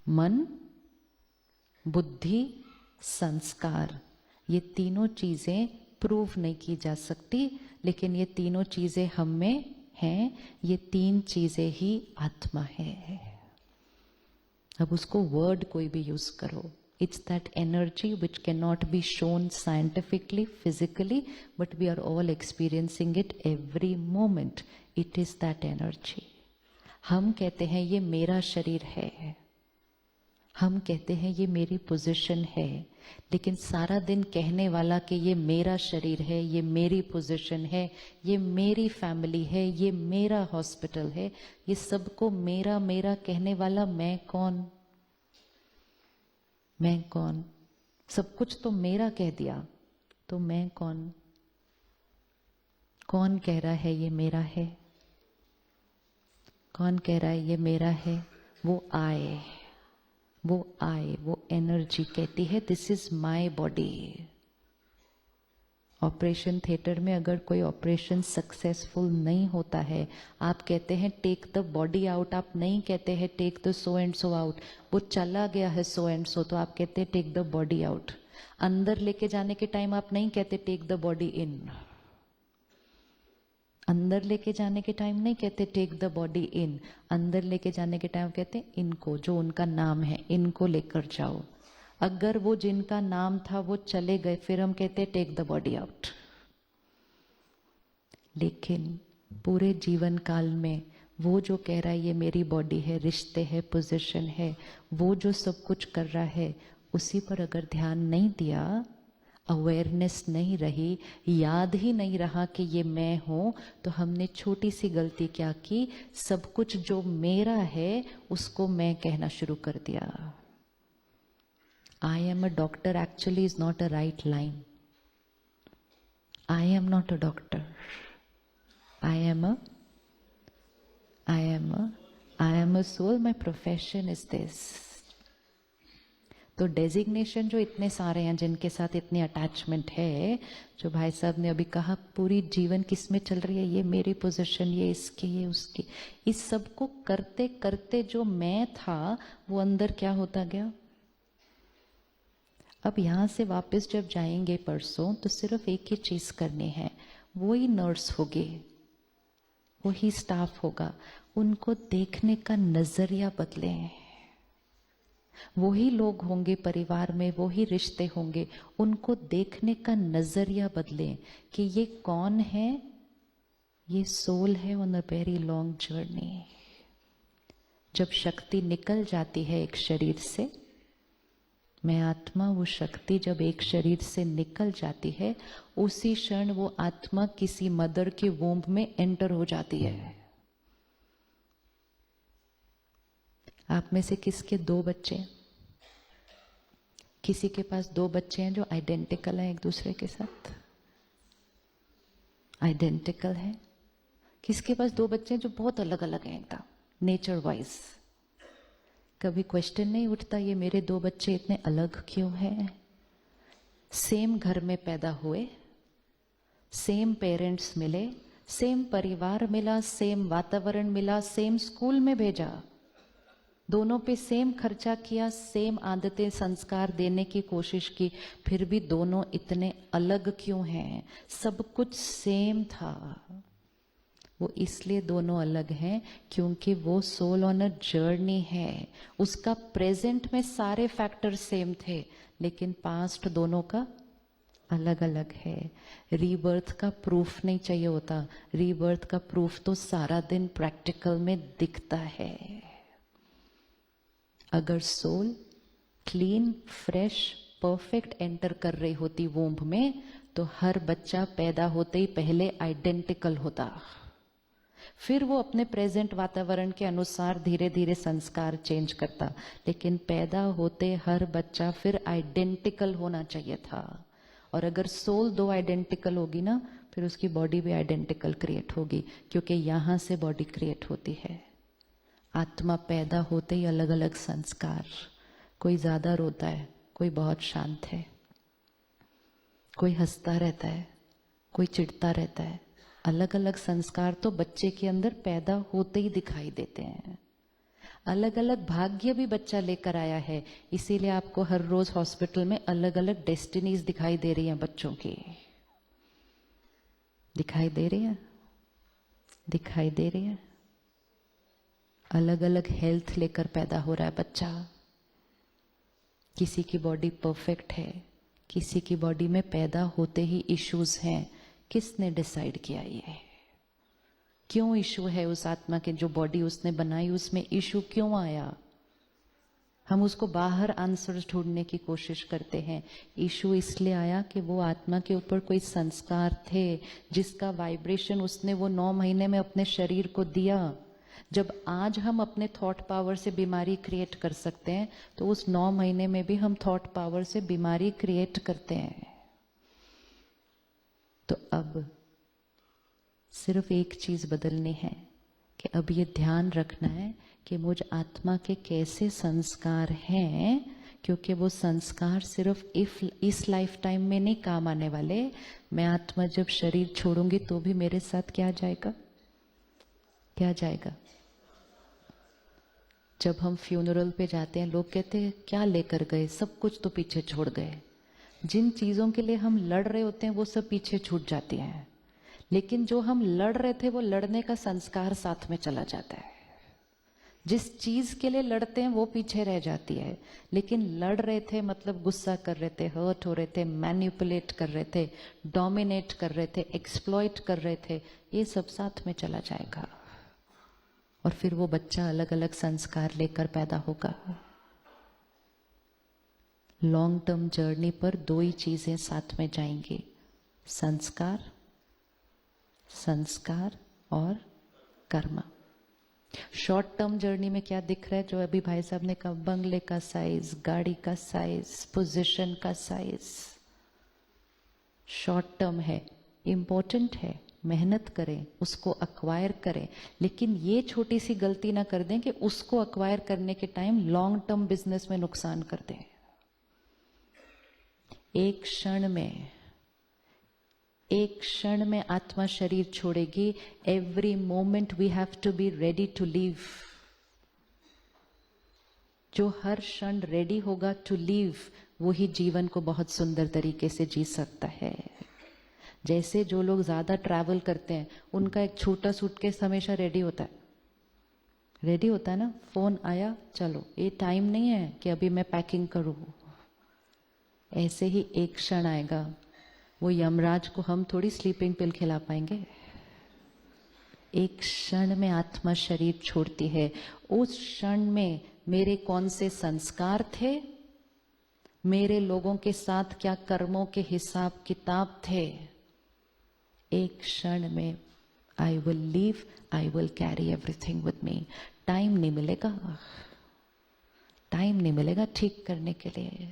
मन, बुद्धि, संस्कार, ये तीनों चीजें प्रूव नहीं की जा सकती, लेकिन ये तीनों चीजें हम में हैं। ये तीन चीजें ही आत्मा है। अब उसको वर्ड कोई भी यूज करो, it's that energy which cannot be shown scientifically, physically, but we are all experiencing it every moment. It is that energy. हम कहते हैं ये मेरा शरीर है, हम कहते हैं ये मेरी पोजीशन है, लेकिन सारा दिन कहने वाला कि ये मेरा शरीर है, ये मेरी पोजीशन है, ये मेरी फैमिली है, ये मेरा हॉस्पिटल है, ये सबको मेरा मेरा कहने वाला मैं कौन? मैं कौन? सब कुछ तो मेरा कह दिया, तो मैं कौन? कौन कह रहा है ये मेरा है? कौन कह रहा है ये मेरा है? वो आए, वो एनर्जी कहती है this is my body. Operation theatre में अगर कोई ऑपरेशन सक्सेसफुल नहीं होता है, आप कहते हैं टेक द बॉडी आउट, आप नहीं कहते हैं take the so and so out. वो चला गया है सो एंड सो, तो आप कहते हैं टेक द बॉडी आउट। अंदर लेके जाने के टाइम आप नहीं कहते टेक द बॉडी इन। अंदर लेके जाने के टाइम नहीं कहते टेक द बॉडी इन। अंदर लेके जाने के टाइम कहते इनको, जो उनका नाम है, इनको लेकर जाओ। अगर वो जिनका नाम था वो चले गए, फिर हम कहते टेक द बॉडी आउट। लेकिन पूरे जीवन काल में वो जो कह रहा है ये मेरी बॉडी है, रिश्ते है, पोजीशन है, वो जो सब कुछ कर रहा है, उसी पर अगर ध्यान नहीं दिया, अवेयरनेस नहीं रही, याद ही नहीं रहा कि ये मैं हूं, तो हमने छोटी सी गलती क्या की? सब कुछ जो मेरा है उसको मैं कहना शुरू कर दिया। I am a doctor actually is not a right line. I am not a doctor. I am a soul. My profession is this. तो डेजिग्नेशन जो इतने सारे हैं, जिनके साथ इतनी अटैचमेंट है, जो भाई साहब ने अभी कहा पूरी जीवन किस में चल रही है, ये मेरी पोजीशन, ये इसकी, ये उसकी, इस सब को करते करते जो मैं था वो अंदर क्या होता गया। अब यहां से वापस जब जाएंगे परसों, तो सिर्फ एक ही चीज करनी है, वही नर्स होगी, वही स्टाफ होगा, उनको देखने का नजरिया बदले। वही लोग होंगे परिवार में, वही रिश्ते होंगे, उनको देखने का नजरिया बदले कि ये कौन है? ये सोल है on a very long journey. जब शक्ति निकल जाती है एक शरीर से, मैं आत्मा, वो शक्ति जब एक शरीर से निकल जाती है, उसी क्षण वो आत्मा किसी मदर के वोम्ब में एंटर हो जाती है। आप में से किसके दो बच्चे? किसी के पास दो बच्चे हैं जो आइडेंटिकल हैं एक दूसरे के साथ? आइडेंटिकल है। किसके पास दो बच्चे हैं जो बहुत अलग अलग हैं एकदम नेचर वाइज? कभी क्वेश्चन नहीं उठता ये मेरे दो बच्चे इतने अलग क्यों हैं? सेम घर में पैदा हुए, सेम पेरेंट्स मिले, सेम परिवार मिला, सेम वातावरण मिला, सेम स्कूल में भेजा, दोनों पे सेम खर्चा किया, सेम आदतें संस्कार देने की कोशिश की, फिर भी दोनों इतने अलग क्यों हैं? सब कुछ सेम था। वो इसलिए दोनों अलग हैं क्योंकि वो सोल ऑन अ जर्नी है। उसका प्रेजेंट में सारे फैक्टर सेम थे, लेकिन पास्ट दोनों का अलग अलग है। रीबर्थ का प्रूफ नहीं चाहिए होता, रीबर्थ का प्रूफ तो सारा दिन प्रैक्टिकल में दिखता है। अगर soul clean, fresh, perfect enter कर रही होती वोम्ब में, तो हर बच्चा पैदा होते ही पहले आइडेंटिकल होता, फिर वो अपने प्रेजेंट वातावरण के अनुसार धीरे धीरे संस्कार चेंज करता। लेकिन पैदा होते हर बच्चा फिर आइडेंटिकल होना चाहिए था। और अगर सोल दो आइडेंटिकल होगी ना, फिर उसकी बॉडी भी आइडेंटिकल क्रिएट होगी, क्योंकि यहां से बॉडी क्रिएट होती है। आत्मा पैदा होते ही अलग अलग संस्कार, कोई ज्यादा रोता है, कोई बहुत शांत है, कोई हंसता रहता है, कोई चिढ़ता रहता है। अलग अलग संस्कार तो बच्चे के अंदर पैदा होते ही दिखाई देते हैं। अलग अलग भाग्य भी बच्चा लेकर आया है, इसीलिए आपको हर रोज हॉस्पिटल में अलग अलग डेस्टिनीज दिखाई दे रही हैं बच्चों की। दिखाई दे रही है, दिखाई दे रही है। अलग अलग हेल्थ लेकर पैदा हो रहा है बच्चा। किसी की बॉडी परफेक्ट है, किसी की बॉडी में पैदा होते ही इश्यूज हैं। किसने डिसाइड किया ये? क्यों इशू है उस आत्मा के? जो बॉडी उसने बनाई उसमें इशू क्यों आया? हम उसको बाहर आंसर ढूंढने की कोशिश करते हैं। इशू इसलिए आया कि वो आत्मा के ऊपर कोई संस्कार थे जिसका वाइब्रेशन उसने वो 9 महीने में अपने शरीर को दिया। जब आज हम अपने थॉट पावर से बीमारी क्रिएट कर सकते हैं, तो उस 9 महीने में भी हम थॉट पावर से बीमारी क्रिएट करते हैं। तो अब सिर्फ एक चीज बदलनी है कि अब ये ध्यान रखना है कि मुझ आत्मा के कैसे संस्कार हैं, क्योंकि वो संस्कार सिर्फ इस लाइफ टाइम में नहीं काम आने वाले। मैं आत्मा जब शरीर छोड़ूंगी तो भी मेरे साथ क्या जाएगा? क्या जाएगा? जब हम फ्यूनरल पे जाते हैं, लोग कहते हैं क्या लेकर गए? सब कुछ तो पीछे छोड़ गए। जिन चीजों के लिए हम लड़ रहे होते हैं वो सब पीछे छूट जाती हैं, लेकिन जो हम लड़ रहे थे वो लड़ने का संस्कार साथ में चला जाता है। जिस चीज के लिए लड़ते हैं वो पीछे रह जाती है, लेकिन लड़ रहे थे मतलब गुस्सा कर रहे थे, हर्ट हो रहे थे, मैनिपुलेट कर रहे थे, डोमिनेट कर रहे थे, एक्सप्लॉइट कर रहे थे, ये सब साथ में चला जाएगा। और फिर वो बच्चा अलग अलग संस्कार लेकर पैदा होगा। लॉन्ग टर्म जर्नी पर 2 ही चीजें साथ में जाएंगी, संस्कार, संस्कार और कर्म। शॉर्ट टर्म जर्नी में क्या दिख रहा है? जो अभी भाई साहब ने कहा, बंगले का साइज, गाड़ी का साइज, पोजीशन का साइज, शॉर्ट टर्म है, इंपॉर्टेंट है, मेहनत करें, उसको अक्वायर करें, लेकिन ये छोटी सी गलती ना कर दें कि उसको अक्वायर करने के टाइम लॉन्ग टर्म बिजनेस में नुकसान कर दें। एक क्षण में आत्मा शरीर छोड़ेगी। Every moment we have to be ready to leave. जो हर क्षण रेडी होगा टू लीव, वो ही जीवन को बहुत सुंदर तरीके से जी सकता है। जैसे जो लोग ज्यादा ट्रैवल करते हैं, उनका एक छोटा सूटकेस हमेशा रेडी होता है। रेडी होता है ना, फोन आया, चलो, ये टाइम नहीं है कि अभी मैं पैकिंग करूं। ऐसे ही एक क्षण आएगा, वो यमराज को हम थोड़ी स्लीपिंग पिल खिला पाएंगे। एक क्षण में आत्मा शरीर छोड़ती है। उस क्षण में मेरे कौन से संस्कार थे, मेरे लोगों के साथ क्या कर्मों के हिसाब किताब थे, एक क्षण में I will leave, I will carry everything with me. Time नहीं मिलेगा, टाइम नहीं मिलेगा ठीक करने के लिए।